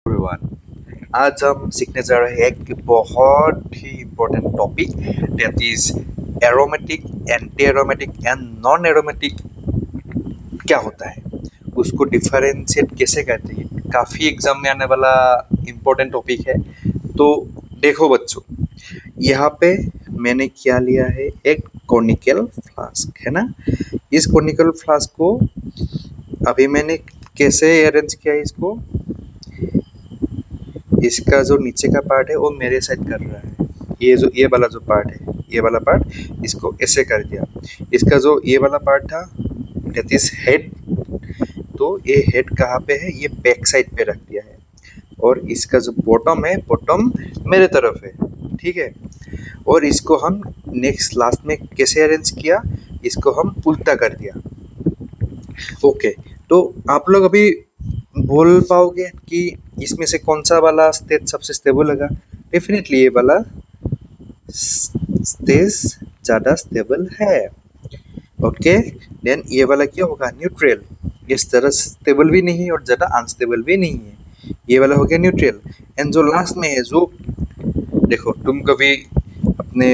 Everyone, आज हम सीखने जा रहे हैं एक बहुत ही important topic that is aromatic, anti aromatic and non aromatic क्या होता है, उसको डिफरेंशिएट कैसे करते हैं। काफ़ी एग्जाम में आने वाला इम्पोर्टेंट टॉपिक है। तो देखो बच्चों, यहाँ पे मैंने क्या लिया है, एक कॉनिकल फ्लास्क है ना। इस कॉनिकल फ्लास्क को अभी मैंने कैसे अरेंज किया है, इसको इसका जो नीचे का पार्ट है वो मेरे साइड कर रहा है। ये वाला जो पार्ट है, ये वाला पार्ट इसको ऐसे कर दिया। इसका जो ये वाला पार्ट था दैट इज हेड, तो ये हेड कहाँ पे है, ये बैक साइड पे रख दिया है। और इसका जो बॉटम है, बॉटम मेरे तरफ है, ठीक है। और इसको हम नेक्स्ट लास्ट में कैसे अरेंज किया, इसको हम उल्टा कर दिया। ओके, तो आप लोग अभी बोल पाओगे कि इसमें से कौन सा वाला स्टेज सबसे स्टेबल लगा। डेफिनेटली ये वाला स्टेज ज़्यादा स्टेबल है। ओके, देन ये वाला क्या होगा, न्यूट्रल। ये ज़्यादा स्टेबल भी नहीं है और ज़्यादा अनस्टेबल भी नहीं है, ये वाला हो गया न्यूट्रल। एंड जो लास्ट में है, जो देखो तुम कभी अपने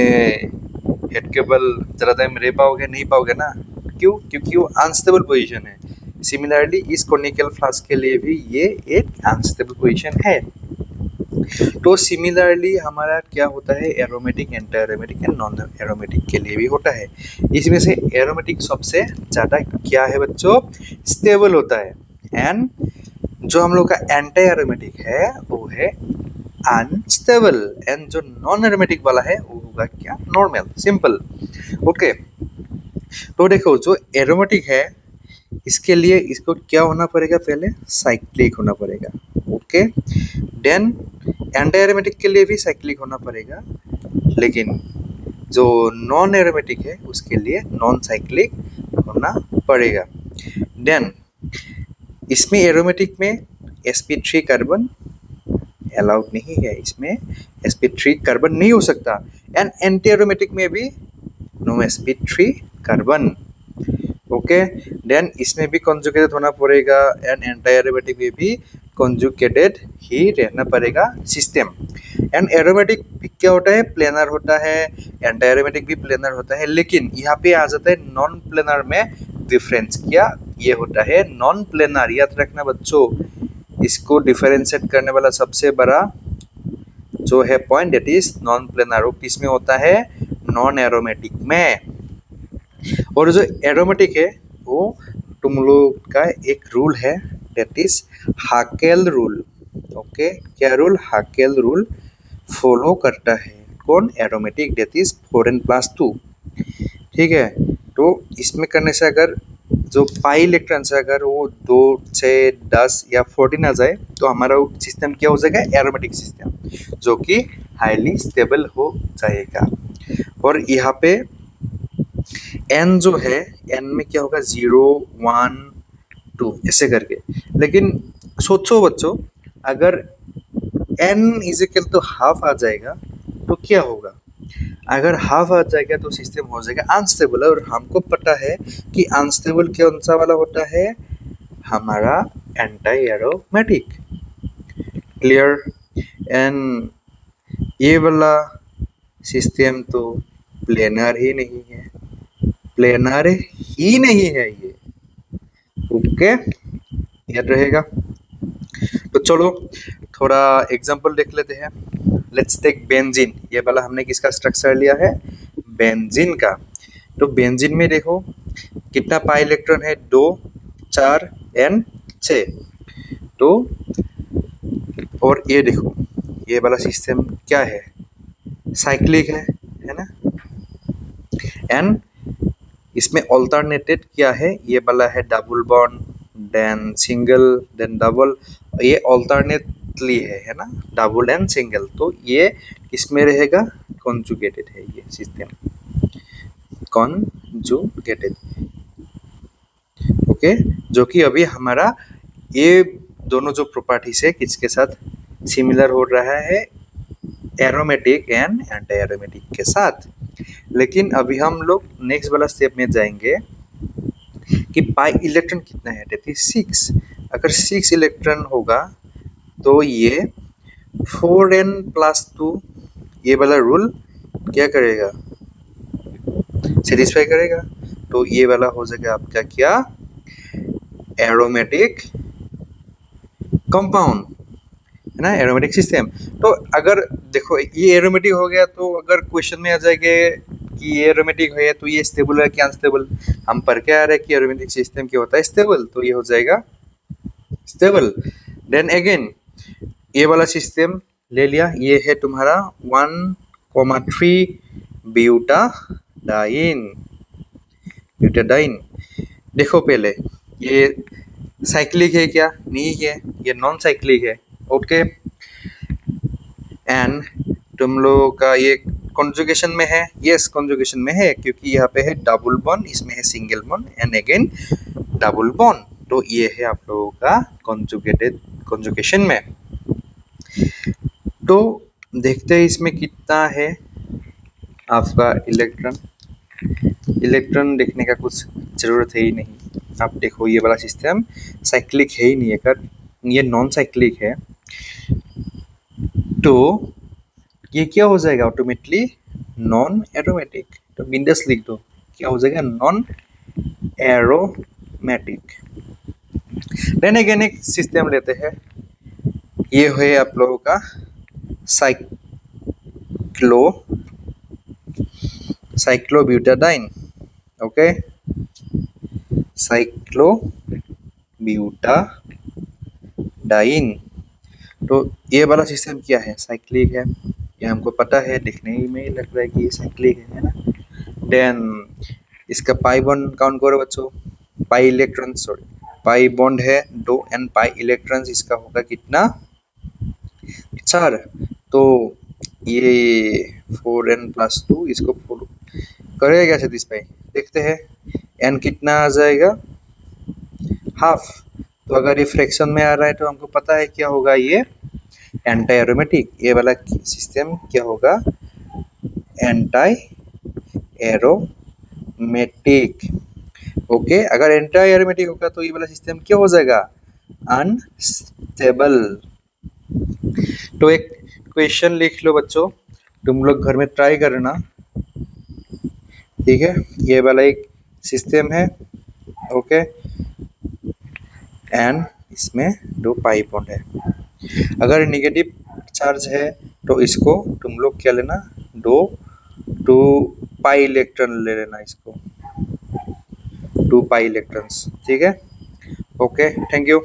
हेड के बल ज़्यादा टाइम रह पाओगे नहीं पाओगे ना, क्यों, क्योंकि वो अनस्टेबल पोजीशन है। सिमिलरली इस कॉनिकल फ्लास्क के लिए भी ये एक अनस्टेबल पोजीशन है। तो सिमिलरली हमारा क्या होता है, aromatic, anti aromatic and non aromatic के लिए भी होता है। इसमें से एरोमेटिक सबसे ज़्यादा क्या है बच्चों, स्टेबल होता है। एंड जो हम लोग का एंटी एरोमेटिक है वो है अनस्टेबल। एंड जो नॉन एरोमेटिक वाला है वो होगा क्या, नॉर्मल, सिंपल। ओके, तो देखो जो एरोमेटिक है इसके लिए इसको क्या होना पड़ेगा, पहले साइक्लिक होना पड़ेगा। ओके, देन एंटी एरोमेटिक के लिए भी साइक्लिक होना पड़ेगा, लेकिन जो नॉन एरोमेटिक है उसके लिए नॉन साइक्लिक होना पड़ेगा। देन इसमें एरोमेटिक में sp3 कार्बन अलाउड नहीं है, इसमें sp3 कार्बन नहीं हो सकता। एंड एंटी एरोमेटिक में भी no sp3 carbon. Okay, then इसमें भी कॉन्जुगेटेड होना पड़ेगा एंड एंटी एरोमेटिक में भी कॉन्जुगेटेड ही रहना पड़ेगा सिस्टम। एंड एरोमेटिक क्या होता है, प्लेनर होता है, एंटी एरोमेटिक भी प्लेनर होता है। लेकिन यहाँ पे आ जाता है नॉन प्लेनर में डिफरेंस, क्या ये होता है नॉन प्लेनर। याद रखना बच्चों, इसको डिफरेंशिएट करने वाला सबसे बड़ा जो है point that is non planar. वो किस में होता है, नॉन एरोमेटिक में। और जो एरोमेटिक है वो तुम लोग का एक रूल है दैट इज हाकेल रूल। ओके, क्या रूल, हाकेल रूल फॉलो करता है कौन, एरोमेटिक, दैट इज 4n+2। ठीक है, तो इसमें करने से अगर जो पाई इलेक्ट्रॉन से अगर वो 2, 6, 10 या 14 आ जाए तो हमारा सिस्टम क्या हो जाएगा, एरोमेटिक सिस्टम, जो कि हाईली स्टेबल हो जाएगा। और यहाँ पे एन जो है, एन में क्या होगा, 0, 1, 2 ऐसे करके। लेकिन सोचो बच्चों, अगर n is equal to half आ जाएगा तो क्या होगा। अगर हाफ आ जाएगा तो सिस्टम हो जाएगा अनस्टेबल। और हमको पता है कि अनस्टेबल कौन सा वाला होता है, हमारा एंटी एरोमेटिक। क्लियर। एंड ये वाला सिस्टम तो प्लेनर ही नहीं है, प्लेनर ही नहीं है ये। ओके, याद रहेगा। तो चलो थोड़ा एग्जांपल देख लेते हैं। Let's take benzene. ये वाला हमने किसका स्ट्रक्चर लिया है, बेंजीन का। तो बेंजीन में देखो कितना पाई इलेक्ट्रॉन है, 2, 4 एंड 6। तो और ये देखो ये वाला सिस्टम क्या है, साइक्लिक है ना। एंड इसमें ऑल्टरनेटेड क्या है, ये वाला है double bond, then single, then double. ये ऑल्टरनेटली है ना, डबल एंड सिंगल। तो ये किसमें रहेगा, कॉन्जुगेटेड है ये सिस्टम, कॉन्जुगेटेड। ओके, जो कि अभी हमारा ये दोनों जो प्रॉपर्टीज है किसके साथ सिमिलर हो रहा है, एरोमेटिक एंड एंटी एरोमेटिक के साथ। लेकिन अभी हम लोग नेक्स्ट वाला स्टेप में जाएंगे कि पाई इलेक्ट्रॉन कितना है, दैट इज 6। अगर 6 इलेक्ट्रॉन होगा तो ये 4n+2 ये वाला रूल क्या करेगा, सेटिस्फाई करेगा। तो ये वाला हो जाएगा आपका क्या, एरोमेटिक कंपाउंड, है ना, एरोमेटिक सिस्टम। तो अगर देखो ये एरोमेटिक हो गया, तो अगर क्वेश्चन में आ जाएगा कि ये एरोमेटिक है तो ये स्टेबल है क्या अनस्टेबल, हम पढ़ के आ रहे हैं कि एरोमेटिक सिस्टम क्या होता है, स्टेबल, तो ये हो जाएगा स्टेबल। देन अगेन ये वाला सिस्टम ले लिया, ये है तुम्हारा 1,3 ब्यूटाडाइन, ब्यूटाडाइन। देखो पहले ये साइक्लिक है क्या, नहीं है, ये नॉन साइक्लिक है। ओके, एंड तुम लोगों का ये कॉन्जुगेशन में है, यस कॉन्जुगेशन में है, क्योंकि यहाँ पे है डबल बॉन्ड, इसमें है single bond and again double bond, तो ये है आप लोगों का कॉन्जुगेटेड कॉन्जुगेशन में। तो देखते हैं इसमें कितना है आपका इलेक्ट्रॉन। इलेक्ट्रॉन देखने का कुछ जरूरत है ही नहीं। आप देखो ये वाला सिस्टम साइक्लिक है ही नहीं, अगर ये नॉन साइक्लिक है तो ये क्या हो जाएगा ऑटोमेटिकली, नॉन एरोमेटिक। तो बिंदास लिख दो, क्या हो जाएगा, नॉन एरोमेटिक। देन अगेन एक सिस्टम लेते हैं, ये है आप लोगों का साइक्लोब्यूटाडाइन। Okay, cyclobutadiene. तो ये वाला सिस्टम क्या है, साइक्लिक है, ये हमको पता है, दिखने में ही लग रहा है कि ये साइक्लिक है ना। देन इसका पाई बॉन्ड काउंट करो बच्चों, pi electron, sorry pi bond है 2 एंड पाई इलेक्ट्रॉन्स, इसका होगा कितना, 4। तो ये 4n+2 इसको 4 करेगा क्या सेटिस्फाई, देखते हैं n कितना आ जाएगा, हाफ। तो अगर ये फ्रैक्शन में आ रहा है तो हमको पता है क्या होगा, ये एंटी एरोमेटिक। ये वाला सिस्टम क्या होगा, एंटी एरोमेटिक। ओके, अगर एंटी एरोमेटिक होगा तो ये वाला सिस्टम क्या हो जाएगा, अनस्टेबल। तो एक क्वेश्चन लिख लो बच्चों, तुम लोग घर में ट्राई करना, ठीक है। ये वाला एक सिस्टम है, ओके, एंड इसमें 2 पाई बॉन्ड है। अगर नेगेटिव चार्ज है तो इसको तुम लोग क्या लेना, 2 पाई इलेक्ट्रॉन ले लेना, इसको 2 पाई इलेक्ट्रॉन्स, ठीक है। Okay, thank you.